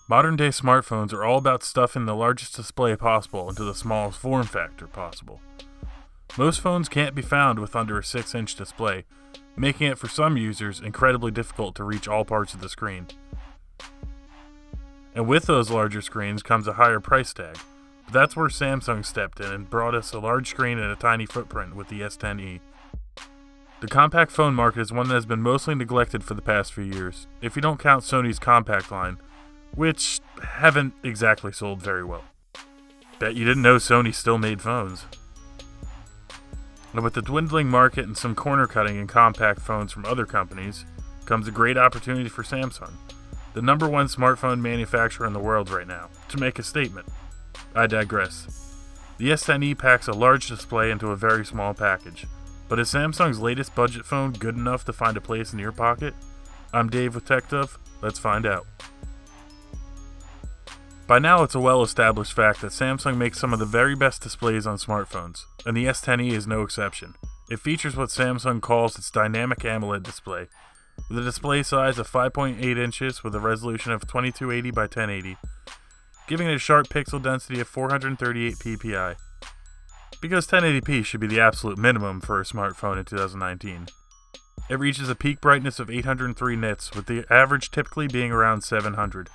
Modern day smartphones are all about stuffing the largest display possible into the smallest form factor possible. Most phones can't be found with under a 6-inch display, making it for some users incredibly difficult to reach all parts of the screen. And with those larger screens comes a higher price tag, but that's where Samsung stepped in and brought us a large screen and a tiny footprint with the S10e. The compact phone market is one that has been mostly neglected for the past few years, if you don't count Sony's compact line, which haven't exactly sold very well. Bet you didn't know Sony still made phones. And with the dwindling market and some corner cutting in compact phones from other companies, comes a great opportunity for Samsung, the number one smartphone manufacturer in the world right now, to make a statement. I digress. The S10e packs a large display into a very small package, but is Samsung's latest budget phone good enough to find a place in your pocket? I'm Dave with TechDove. Let's find out. By now, it's a well-established fact that Samsung makes some of the very best displays on smartphones, and the S10e is no exception. It features what Samsung calls its dynamic AMOLED display, with a display size of 5.8 inches with a resolution of 2280 by 1080, giving it a sharp pixel density of 438 ppi. Because 1080p should be the absolute minimum for a smartphone in 2019. It reaches a peak brightness of 803 nits, with the average typically being around 700.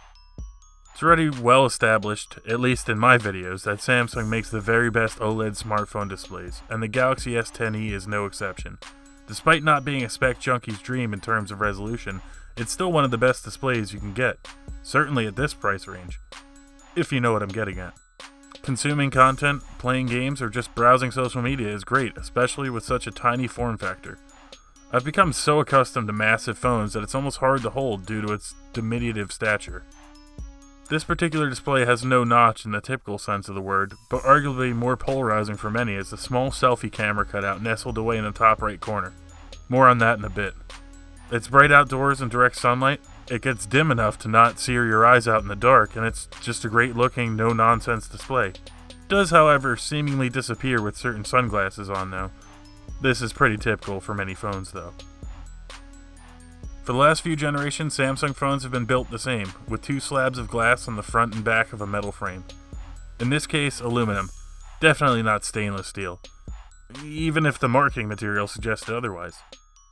It's already well established, at least in my videos, that Samsung makes the very best OLED smartphone displays, and the Galaxy S10e is no exception. Despite not being a spec junkie's dream in terms of resolution, it's still one of the best displays you can get, certainly at this price range, if you know what I'm getting at. Consuming content, playing games, or just browsing social media is great, especially with such a tiny form factor. I've become so accustomed to massive phones that it's almost hard to hold due to its diminutive stature. This particular display has no notch in the typical sense of the word, but arguably more polarizing for many is the small selfie camera cutout nestled away in the top right corner. More on that in a bit. It's bright outdoors in direct sunlight, it gets dim enough to not sear your eyes out in the dark, and it's just a great looking, no-nonsense display. It does, however, seemingly disappear with certain sunglasses on though. This is pretty typical for many phones though. For the last few generations, Samsung phones have been built the same, with two slabs of glass on the front and back of a metal frame. In this case, aluminum. Definitely not stainless steel, even if the marketing material suggested otherwise.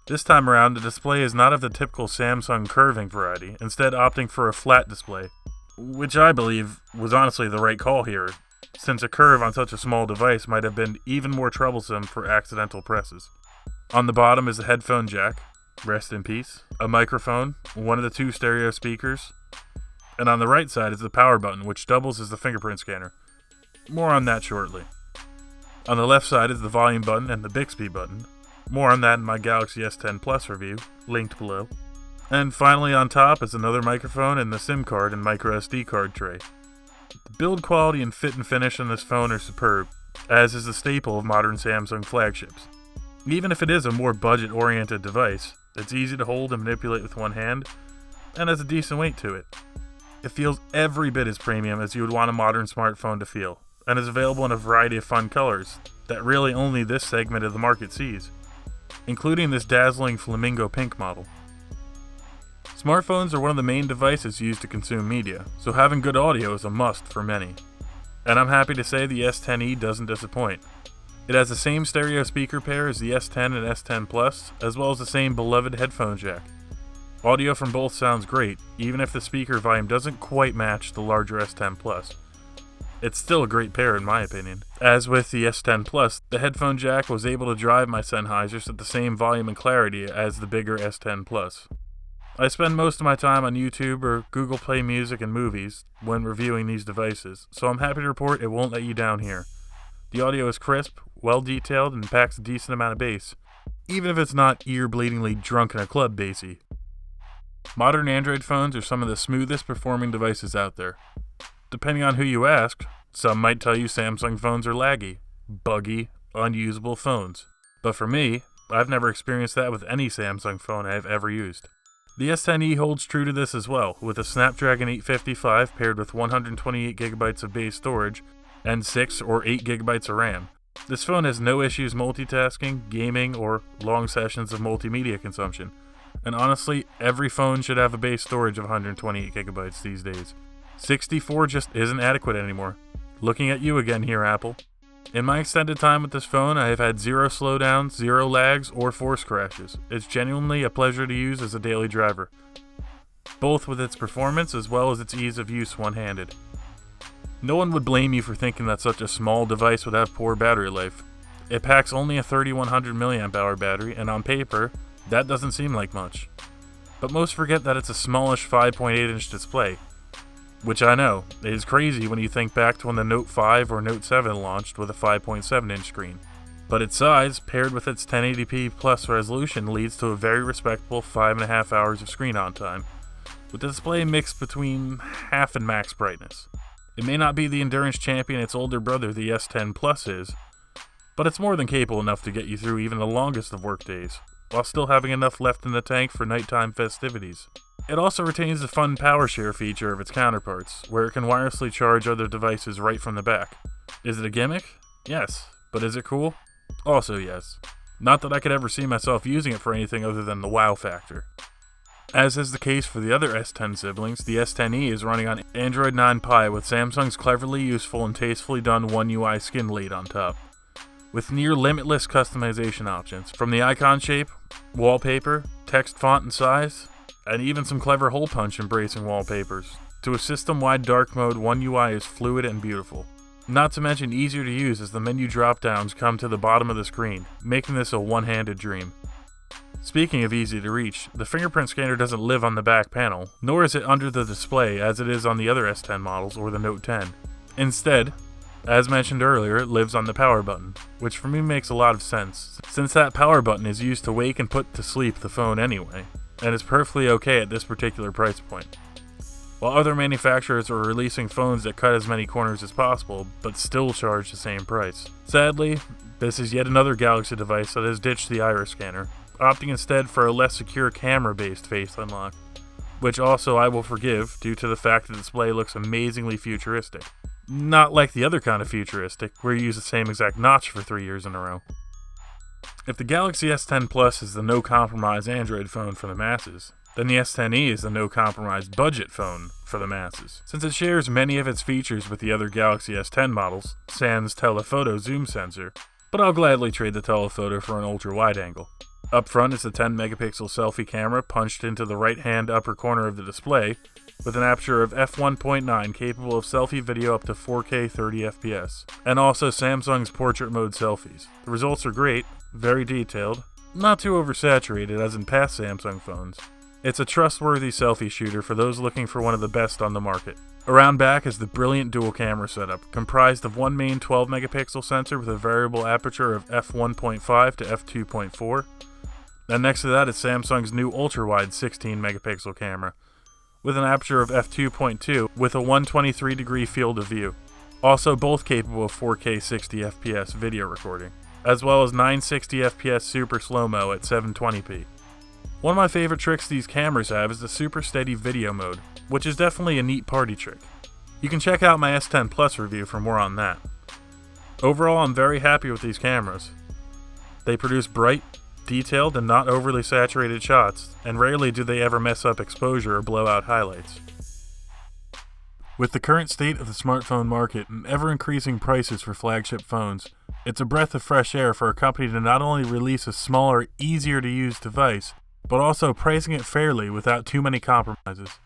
This time around, the display is not of the typical Samsung curving variety, instead opting for a flat display, which I believe was honestly the right call here, since a curve on such a small device might have been even more troublesome for accidental presses. On the bottom is a headphone jack, rest in peace, a microphone, one of the two stereo speakers, and on the right side is the power button, which doubles as the fingerprint scanner. More on that shortly. On the left side is the volume button and the Bixby button. More on that in my Galaxy S10 Plus review, linked below. And finally on top is another microphone and the SIM card and microSD card tray. The build quality and fit and finish on this phone are superb, as is the staple of modern Samsung flagships. Even if it is a more budget-oriented device, it's easy to hold and manipulate with one hand, and has a decent weight to it. It feels every bit as premium as you would want a modern smartphone to feel, and is available in a variety of fun colors that really only this segment of the market sees, including this dazzling flamingo pink model. Smartphones are one of the main devices used to consume media, so having good audio is a must for many. And I'm happy to say the S10e doesn't disappoint. It has the same stereo speaker pair as the S10 and S10 Plus, as well as the same beloved headphone jack. Audio from both sounds great, even if the speaker volume doesn't quite match the larger S10 Plus. It's still a great pair in my opinion. As with the S10 Plus, the headphone jack was able to drive my Sennheisers at the same volume and clarity as the bigger S10 Plus. I spend most of my time on YouTube or Google Play Music and movies when reviewing these devices, so I'm happy to report it won't let you down here. The audio is crisp, well detailed, and packs a decent amount of bass, even if it's not ear-bleedingly drunk in a club bassy. Modern Android phones are some of the smoothest performing devices out there. Depending on who you ask, some might tell you Samsung phones are laggy, buggy, unusable phones. But for me, I've never experienced that with any Samsung phone I have ever used. The S10e holds true to this as well, with a Snapdragon 855 paired with 128GB of base storage and 6 or 8GB of RAM. This phone has no issues multitasking, gaming, or long sessions of multimedia consumption. And honestly, every phone should have a base storage of 128GB these days. 64 just isn't adequate anymore. Looking at you again here, Apple. In my extended time with this phone, I have had 0 slowdowns, 0 lags, or force crashes. It's genuinely a pleasure to use as a daily driver, both with its performance as well as its ease of use one-handed. No one would blame you for thinking that such a small device would have poor battery life. It packs only a 3100 mAh battery, and on paper, that doesn't seem like much. But most forget that it's a smallish 5.8-inch display, which I know is crazy when you think back to when the Note 5 or Note 7 launched with a 5.7-inch screen. But its size, paired with its 1080p plus resolution, leads to a very respectable 5.5 hours of screen on time, with the display mixed between half and max brightness. It may not be the endurance champion its older brother, the S10 Plus, is, but it's more than capable enough to get you through even the longest of work days, while still having enough left in the tank for nighttime festivities. It also retains the fun power share feature of its counterparts, where it can wirelessly charge other devices right from the back. Is it a gimmick? Yes. But is it cool? Also yes. Not that I could ever see myself using it for anything other than the wow factor. As is the case for the other S10 siblings, the S10e is running on Android 9 Pie with Samsung's cleverly useful and tastefully done One UI skin lead on top, with near limitless customization options, from the icon shape, wallpaper, text font and size, and even some clever hole punch embracing wallpapers. To a system-wide dark mode, One UI is fluid and beautiful. Not to mention easier to use as the menu drop-downs come to the bottom of the screen, making this a one-handed dream. Speaking of easy to reach, the fingerprint scanner doesn't live on the back panel, nor is it under the display as it is on the other S10 models or the Note 10. Instead, as mentioned earlier, it lives on the power button, which for me makes a lot of sense, since that power button is used to wake and put to sleep the phone anyway, and is perfectly okay at this particular price point. While other manufacturers are releasing phones that cut as many corners as possible, but still charge the same price. Sadly, this is yet another Galaxy device that has ditched the iris scanner, opting instead for a less secure camera-based face unlock, which also I will forgive due to the fact the display looks amazingly futuristic. Not like the other kind of futuristic, where you use the same exact notch for 3 years in a row. If the Galaxy S10 Plus is the no-compromise Android phone for the masses, then the S10e is the no-compromise budget phone for the masses, since it shares many of its features with the other Galaxy S10 models, sans telephoto zoom sensor, but I'll gladly trade the telephoto for an ultra-wide angle. Up front is the 10-megapixel selfie camera punched into the right-hand upper corner of the display, with an aperture of f1.9 capable of selfie video up to 4K 30fps, and also Samsung's portrait mode selfies. The results are great, very detailed, not too oversaturated as in past Samsung phones. It's a trustworthy selfie shooter for those looking for one of the best on the market. Around back is the brilliant dual camera setup, comprised of one main 12-megapixel sensor with a variable aperture of f1.5 to f2.4, and next to that is Samsung's new ultra-wide 16-megapixel camera, with an aperture of f2.2 with a 123-degree field of view. Also both capable of 4K 60fps video recording, as well as 960fps super slow-mo at 720p. One of my favorite tricks these cameras have is the super steady video mode, which is definitely a neat party trick. You can check out my S10 Plus review for more on that. Overall, I'm very happy with these cameras. They produce bright, detailed, and not overly saturated shots, and rarely do they ever mess up exposure or blow out highlights. With the current state of the smartphone market and ever-increasing prices for flagship phones, it's a breath of fresh air for a company to not only release a smaller, easier-to-use device, but also pricing it fairly without too many compromises.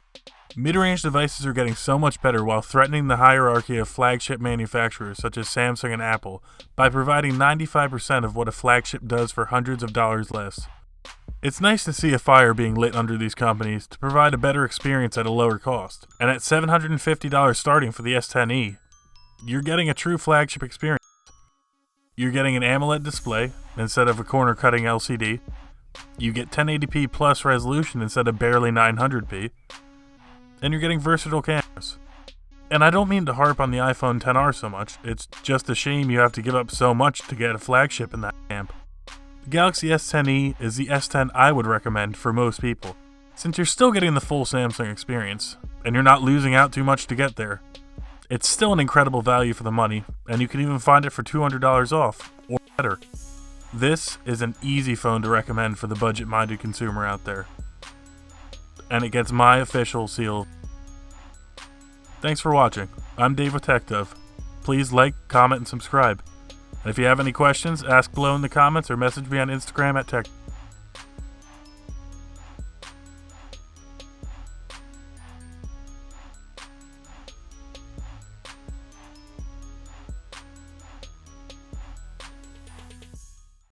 Mid-range devices are getting so much better while threatening the hierarchy of flagship manufacturers such as Samsung and Apple by providing 95% of what a flagship does for hundreds of dollars less. It's nice to see a fire being lit under these companies to provide a better experience at a lower cost. And at $750 starting for the S10e, you're getting a true flagship experience. You're getting an AMOLED display instead of a corner-cutting LCD. You get 1080p plus resolution instead of barely 900p. And you're getting versatile cameras. And I don't mean to harp on the iPhone XR so much, it's just a shame you have to give up so much to get a flagship in that camp. The Galaxy S10e is the S10 I would recommend for most people, since you're still getting the full Samsung experience, and you're not losing out too much to get there. It's still an incredible value for the money, and you can even find it for $200 off, or better. This is an easy phone to recommend for the budget-minded consumer out there. And it gets my official seal. Thanks for watching. I'm Dave with TechDove. Please like, comment, and subscribe. And if you have any questions, ask below in the comments or message me on Instagram at Tech.